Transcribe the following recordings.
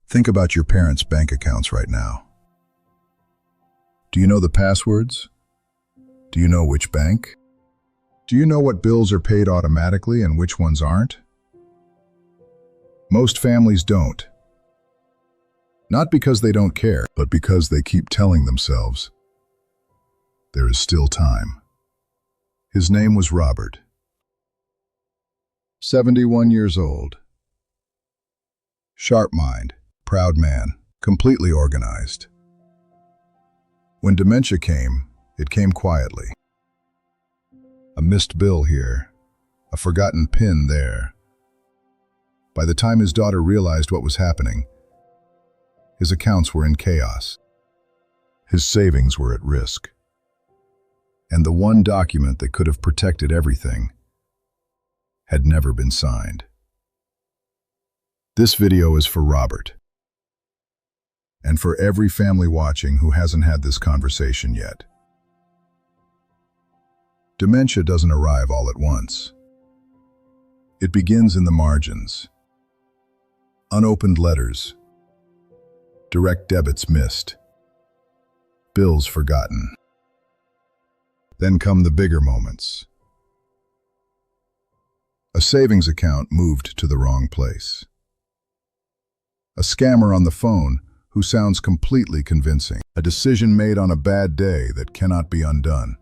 Think about your parents' bank accounts right now. Do you know the passwords? Do you know which bank? Do you know what bills are paid automatically and which ones aren't? Most families don't. Not because they don't care, but because they keep telling themselves, there is still time. His name was Robert. 71 years old. Sharp mind, proud man, completely organized. When dementia came, it came quietly. A missed bill here, a forgotten PIN there. By the time his daughter realized what was happening, his accounts were in chaos. His savings were at risk. And the one document that could have protected everything had never been signed. This video is for Robert, and for every family watching who hasn't had this conversation yet. Dementia doesn't arrive all at once. It begins in the margins. Unopened letters, direct debits missed, bills forgotten. Then come the bigger moments. A savings account moved to the wrong place. A scammer on the phone who sounds completely convincing. A decision made on a bad day that cannot be undone.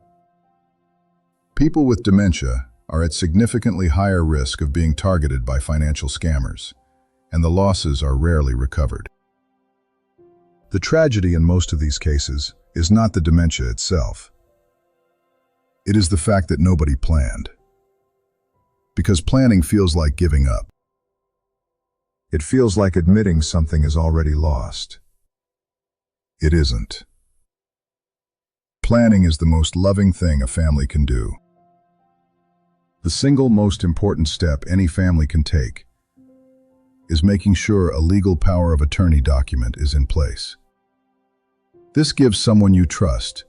People with dementia are at significantly higher risk of being targeted by financial scammers, and the losses are rarely recovered. The tragedy in most of these cases is not the dementia itself. It is the fact that nobody planned. Because planning feels like giving up. It feels like admitting something is already lost. It isn't. Planning is the most loving thing a family can do. The single most important step any family can take is making sure a legal power of attorney document is in place. This gives someone you trust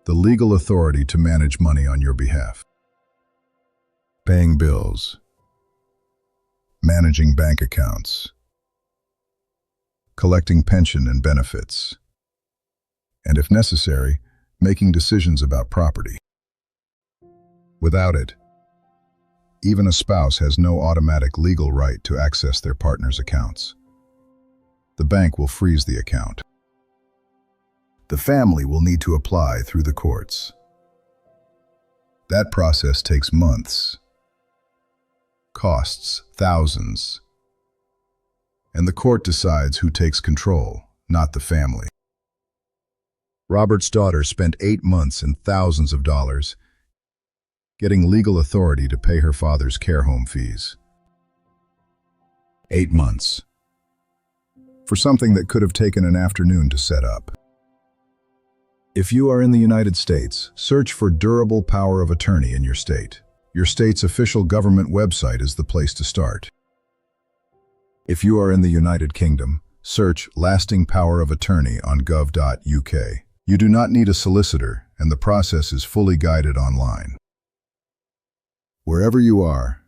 the legal authority to manage money on your behalf. Paying bills, managing bank accounts, collecting pension and benefits, and if necessary, making decisions about property. Without it, even a spouse has no automatic legal right to access their partner's accounts. The bank will freeze the account. The family will need to apply through the courts. That process takes months, costs thousands, and the court decides who takes control, not the family. Robert's daughter spent 8 months and thousands of dollars getting legal authority to pay her father's care home fees. 8 months. For something that could have taken an afternoon to set up. If you are in the United States, search for durable power of attorney in your state. Your state's official government website is the place to start. If you are in the United Kingdom, search lasting power of attorney on gov.uk. You do not need a solicitor, and the process is fully guided online. Wherever you are,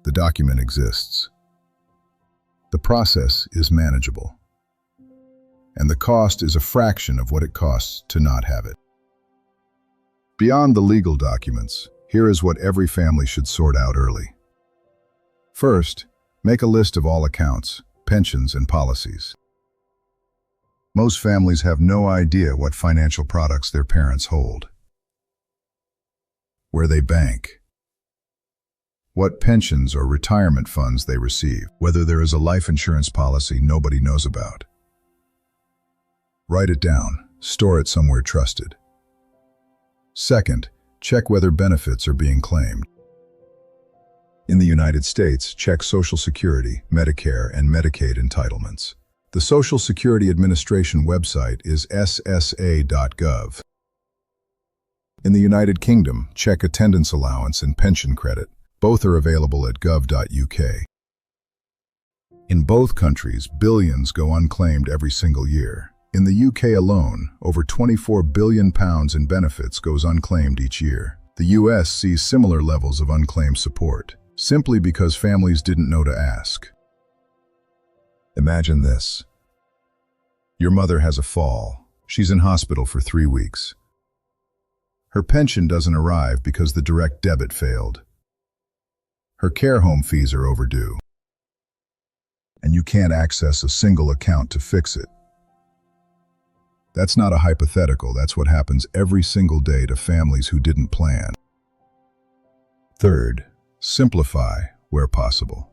the document exists. The process is manageable, and the cost is a fraction of what it costs to not have it. Beyond the legal documents, here is what every family should sort out early. First, make a list of all accounts, pensions, and policies. Most families have no idea what financial products their parents hold, where they bank, what pensions or retirement funds they receive, whether there is a life insurance policy nobody knows about. Write it down, store it somewhere trusted. Second, check whether benefits are being claimed. In the United States, check Social Security, Medicare, and Medicaid entitlements. The Social Security Administration website is ssa.gov. In the United Kingdom, check attendance allowance and pension credit. Both are available at gov.uk. In both countries, billions go unclaimed every single year. In the UK alone, over £24 billion in benefits goes unclaimed each year. The US sees similar levels of unclaimed support, simply because families didn't know to ask. Imagine this. Your mother has a fall. She's in hospital for 3 weeks. Her pension doesn't arrive because the direct debit failed. Her care home fees are overdue. And you can't access a single account to fix it. That's not a hypothetical, that's what happens every single day to families who didn't plan. Third, simplify where possible.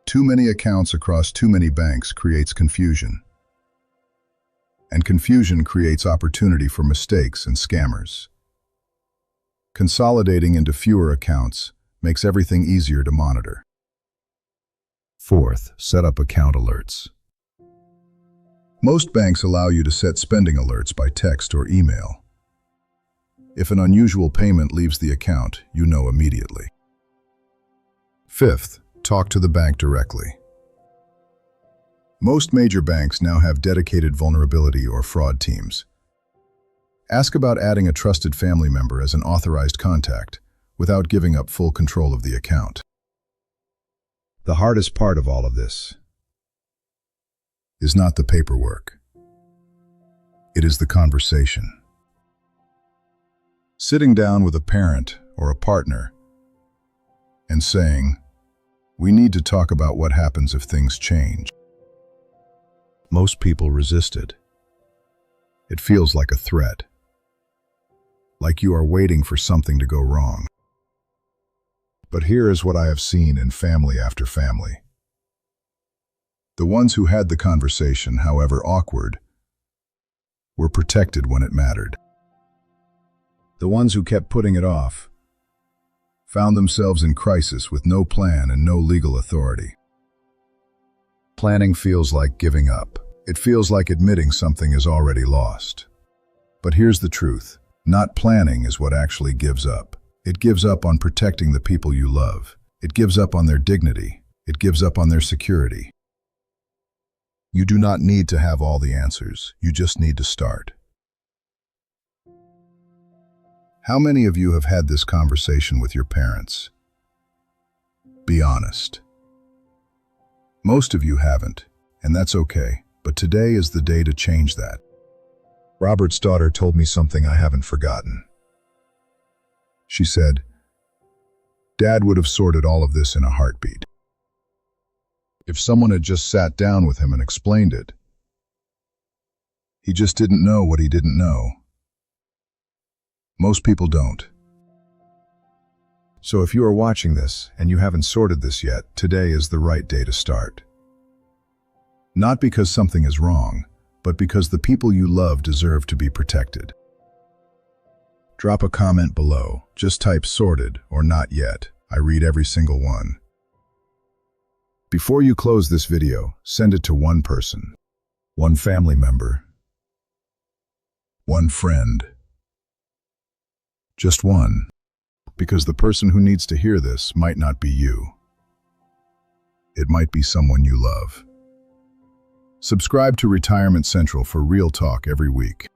Too many accounts across too many banks creates confusion. And confusion creates opportunity for mistakes and scammers. Consolidating into fewer accounts makes everything easier to monitor. Fourth, set up account alerts. Most banks allow you to set spending alerts by text or email. If an unusual payment leaves the account, you know immediately. Fifth, talk to the bank directly. Most major banks now have dedicated vulnerability or fraud teams. Ask about adding a trusted family member as an authorized contact without giving up full control of the account. The hardest part of all of this is not the paperwork. It is the conversation. Sitting down with a parent or a partner and saying, "We need to talk about what happens if things change." Most people resist it. It feels like a threat, like you are waiting for something to go wrong. But here is what I have seen in family after family. The ones who had the conversation, however awkward, were protected when it mattered. The ones who kept putting it off found themselves in crisis with no plan and no legal authority. Planning feels like giving up. It feels like admitting something is already lost. But here's the truth. Not planning is what actually gives up. It gives up on protecting the people you love. It gives up on their dignity. It gives up on their security. You do not need to have all the answers. You just need to start. How many of you have had this conversation with your parents? Be honest. Most of you haven't, and that's okay, but today is the day to change that. Robert's daughter told me something I haven't forgotten. She said, "Dad would have sorted all of this in a heartbeat. If someone had just sat down with him and explained it. He just didn't know what he didn't know." Most people don't. So if you are watching this and you haven't sorted this yet, today is the right day to start. Not because something is wrong, but because the people you love deserve to be protected. Drop a comment below. Just type sorted or not yet. I read every single one. Before you close this video, send it to one person, one family member, one friend. Just one, because the person who needs to hear this might not be you. It might be someone you love. Subscribe to Retirement Central for real talk every week.